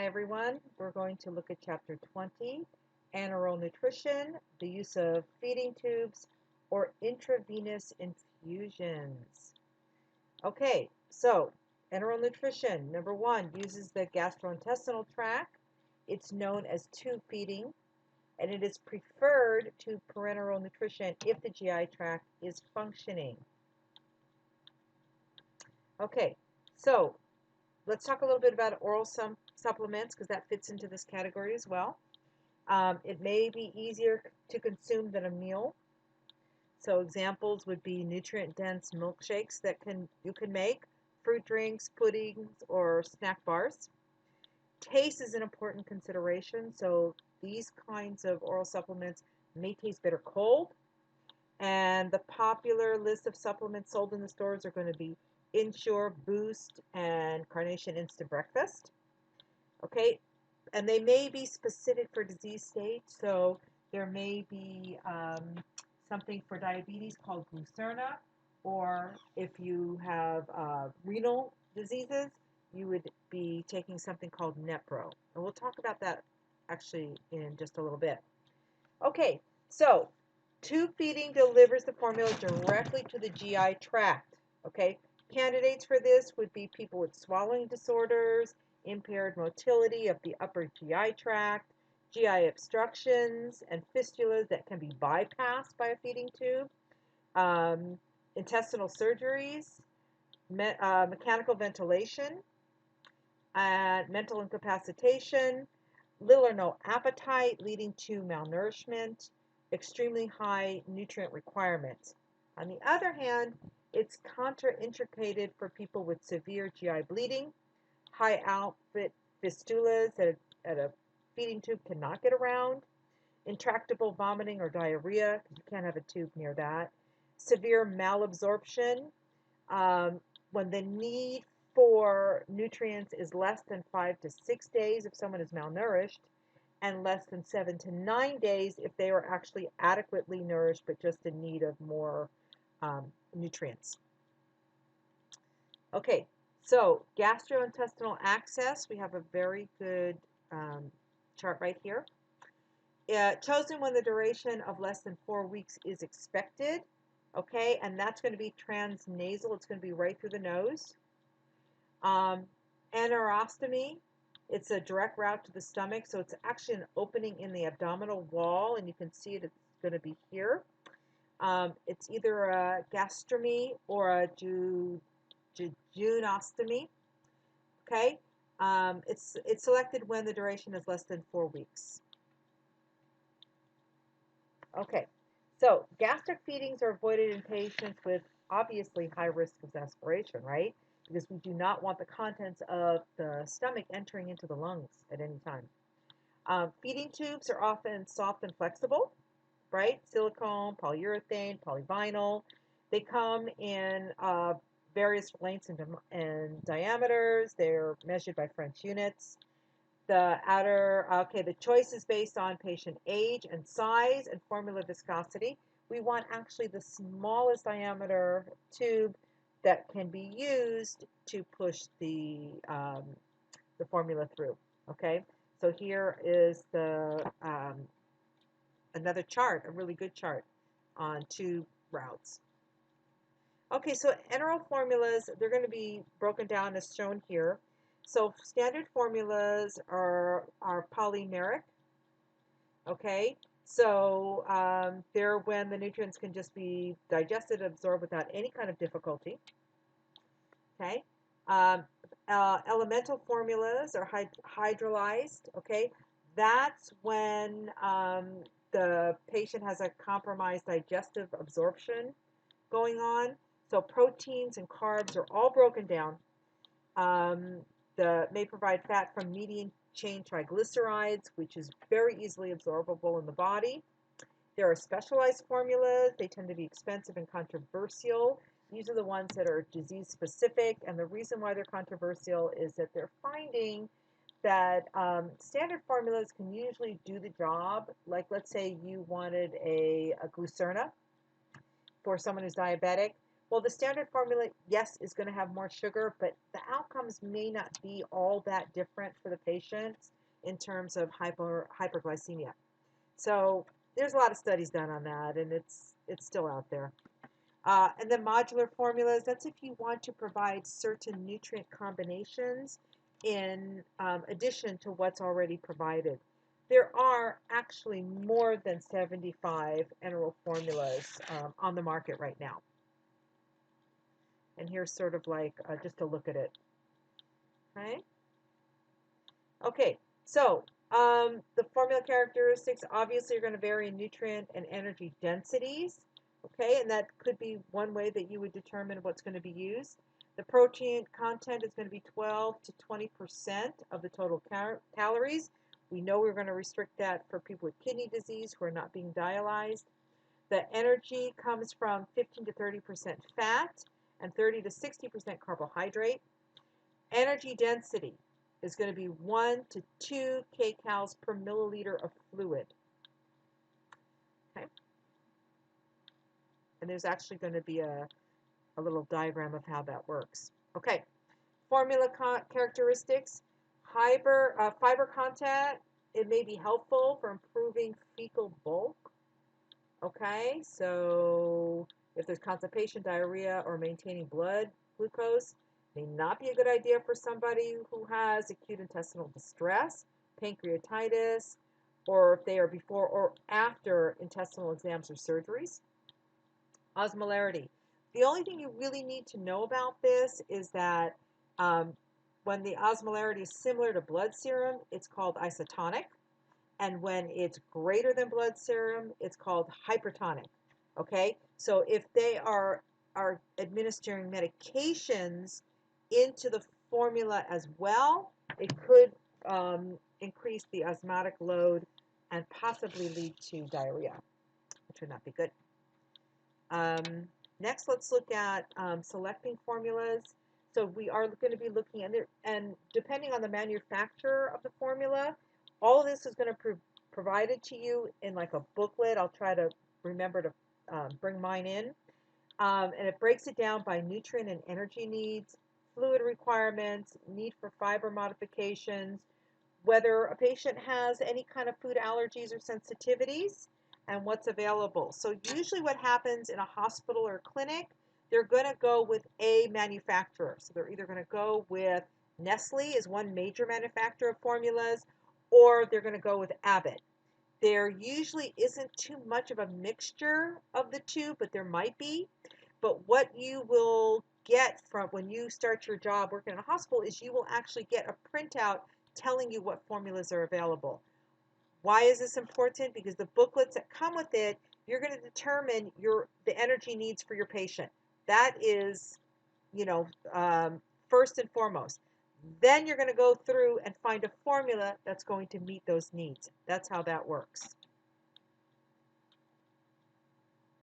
Hi everyone, we're going to look at chapter 20, Enteral Nutrition, the use of feeding tubes or intravenous infusions. Okay, so enteral nutrition, number one, uses the gastrointestinal tract. It's known as tube feeding, and it is preferred to parenteral nutrition if the GI tract is functioning. Okay, so let's talk a little bit about oral supplements because that fits into this category as well. It may be easier to consume than a meal. So examples would be nutrient-dense milkshakes that you can make, fruit drinks, puddings, or snack bars. Taste is an important consideration. So these kinds of oral supplements may taste better cold. And the popular list of supplements sold in the stores are going to be Ensure, Boost, and Carnation Instant Breakfast. Okay, and they may be specific for disease state. So there may be something for diabetes called Glucerna, or if you have renal diseases, you would be taking something called Nepro. And we'll talk about that actually in just a little bit. Okay, so tube feeding delivers the formula directly to the GI tract. Okay, candidates for this would be people with swallowing disorders, impaired motility of the upper GI tract, GI obstructions, and fistulas that can be bypassed by a feeding tube, intestinal surgeries, mechanical ventilation, and mental incapacitation, little or no appetite leading to malnourishment, extremely high nutrient requirements. On the other hand, it's contraindicated for people with severe GI bleeding, high output fistulas that a feeding tube cannot get around, intractable vomiting or diarrhea, you can't have a tube near that, severe malabsorption, when the need for nutrients is less than 5 to 6 days if someone is malnourished, and less than 7 to 9 days if they are actually adequately nourished but just in need of more nutrients. Okay, so gastrointestinal access, we have a very good chart right here. Chosen when the duration of less than 4 weeks is expected. Okay, and that's going to be transnasal. It's going to be right through the nose. Anerostomy, it's a direct route to the stomach, so it's actually an opening in the abdominal wall, and you can see it, it's going to be here. It's either a gastromy or a jejunostomy. Okay, it's selected when the duration is less than 4 weeks. Okay, so gastric feedings are avoided in patients with obviously high risk of aspiration, right? Because we do not want the contents of the stomach entering into the lungs at any time. Feeding tubes are often soft and flexible, right? Silicone, polyurethane, polyvinyl. They come in various lengths and diameters. They're measured by French units. The choice is based on patient age and size and formula viscosity. We want actually the smallest diameter tube that can be used to push the formula through. Okay, so here is the another chart, a really good chart on tube routes. Okay, so enteral formulas, they're going to be broken down as shown here. So standard formulas are polymeric, okay? So they're when the nutrients can just be digested, absorbed without any kind of difficulty, okay? Elemental formulas are hydrolyzed, okay? That's when the patient has a compromised digestive absorption going on. So proteins and carbs are all broken down. May provide fat from medium chain triglycerides, which is very easily absorbable in the body. There are specialized formulas. They tend to be expensive and controversial. These are the ones that are disease specific, and the reason why they're controversial is that they're finding that standard formulas can usually do the job. Like, let's say you wanted a Glucerna for someone who's diabetic, Well, the standard formula, yes, is going to have more sugar, but the outcomes may not be all that different for the patients in terms of hyperglycemia. So there's a lot of studies done on that, and it's still out there. And then modular formulas, that's if you want to provide certain nutrient combinations in addition to what's already provided. There are actually more than 75 enteral formulas on the market right now. And here's sort of like just a look at it. Okay, so the formula characteristics obviously are going to vary in nutrient and energy densities. Okay, and that could be one way that you would determine what's going to be used. The protein content is going to be 12 to 20% of the total calories. We know we're going to restrict that for people with kidney disease who are not being dialyzed. The energy comes from 15 to 30% fat and 30 to 60% carbohydrate. Energy density is going to be 1 to 2 kcals per milliliter of fluid. Okay. And there's actually going to be a little diagram of how that works. Okay. Formula characteristics. Fiber content, it may be helpful for improving fecal bulk. Okay, so if there's constipation, diarrhea, or maintaining blood glucose, may not be a good idea for somebody who has acute intestinal distress, pancreatitis, or if they are before or after intestinal exams or surgeries. Osmolarity. The only thing you really need to know about this is that when the osmolarity is similar to blood serum, it's called isotonic. And when it's greater than blood serum, it's called hypertonic. Okay? So if they are administering medications into the formula as well, it could increase the osmotic load and possibly lead to diarrhea, which would not be good. Next, let's look at selecting formulas. So we are going to be looking at it, and depending on the manufacturer of the formula, all of this is going to be provided to you in like a booklet. I'll try to remember to bring mine in. And it breaks it down by nutrient and energy needs, fluid requirements, need for fiber modifications, whether a patient has any kind of food allergies or sensitivities, and what's available. So usually what happens in a hospital or clinic, they're going to go with a manufacturer. So they're either going to go with Nestle is one major manufacturer of formulas, or they're going to go with Abbott. There usually isn't too much of a mixture of the two, but there might be. But what you will get from when you start your job working in a hospital is you will actually get a printout telling you what formulas are available. Why is this important? Because the booklets that come with it, you're going to determine the energy needs for your patient. That is, first and foremost. Then you're going to go through and find a formula that's going to meet those needs. That's how that works.